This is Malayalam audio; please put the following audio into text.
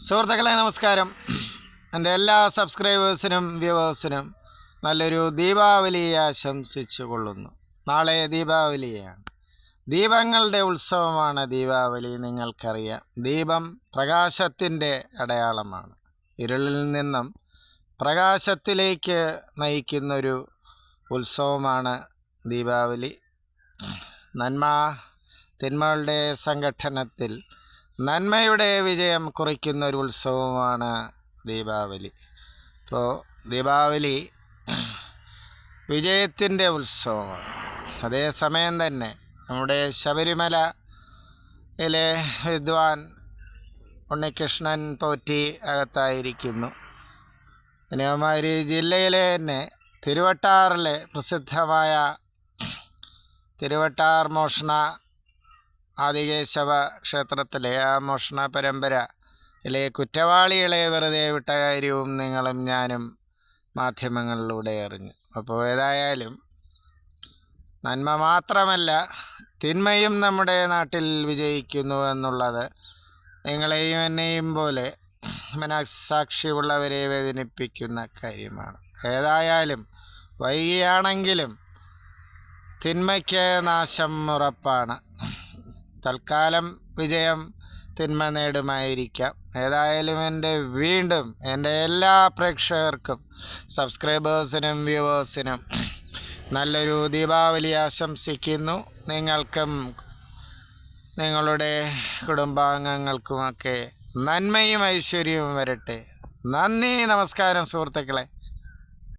സുഹൃത്തുക്കളെ നമസ്കാരം. എൻ്റെ എല്ലാ സബ്സ്ക്രൈബേഴ്സിനും വ്യൂവേഴ്സിനും നല്ലൊരു ദീപാവലി ആശംസിച്ചു കൊള്ളുന്നു. നാളെ ദീപാവലിയാണ്. ദീപങ്ങളുടെ ഉത്സവമാണ് ദീപാവലി. നിങ്ങൾക്കറിയാം, ദീപം പ്രകാശത്തിൻ്റെ അടയാളമാണ്. ഇരുളിൽ നിന്നും പ്രകാശത്തിലേക്ക് നയിക്കുന്നൊരു ഉത്സവമാണ് ദീപാവലി. തിന്മകളുടെ സംഘട്ടനത്തിൽ നന്മയുടെ വിജയം കുറിക്കുന്ന ഒരു ഉത്സവമാണ് ദീപാവലി. അപ്പോൾ ദീപാവലി വിജയത്തിൻ്റെ ഉത്സവമാണ്. അതേസമയം തന്നെ നമ്മുടെ ശബരിമലയിലെ വിദ്വാൻ ഉണ്ണികൃഷ്ണൻ പോറ്റി അകത്തായിരിക്കുന്നു. കന്യാകുമാരി ജില്ലയിലെ തന്നെ തിരുവട്ടാറിലെ പ്രസിദ്ധമായ തിരുവട്ടാർ മോഷണ ആദികേശവ ക്ഷേത്രത്തിലെ ആ മോഷണ പരമ്പരയിലെ കുറ്റവാളികളെ വെറുതെ വിട്ട കാര്യവും നിങ്ങളും ഞാനും മാധ്യമങ്ങളിലൂടെ അറിഞ്ഞു. അപ്പോൾ ഏതായാലും നന്മ മാത്രമല്ല, തിന്മയും നമ്മുടെ നാട്ടിൽ വിജയിക്കുന്നു എന്നുള്ളത് നിങ്ങളെയും എന്നെയും പോലെ മനസ്സാക്ഷിയുള്ളവരെ വേദനിപ്പിക്കുന്ന കാര്യമാണ്. ഏതായാലും വൈകിയാണെങ്കിലും തിന്മയ്ക്ക് നാശം ഉറപ്പാണ്. തൽക്കാലം വിജയം തിന്മ നേടുമായിരിക്കാം. ഏതായാലും വീണ്ടും എൻ്റെ എല്ലാ പ്രേക്ഷകർക്കും, സബ്സ്ക്രൈബേഴ്സിനും വ്യൂവേഴ്സിനും നല്ലൊരു ദീപാവലി ആശംസിക്കുന്നു. നിങ്ങൾക്കും നിങ്ങളുടെ കുടുംബാംഗങ്ങൾക്കുമൊക്കെ നന്മയും ഐശ്വര്യവും വരട്ടെ. നന്ദി, നമസ്കാരം സുഹൃത്തുക്കളെ.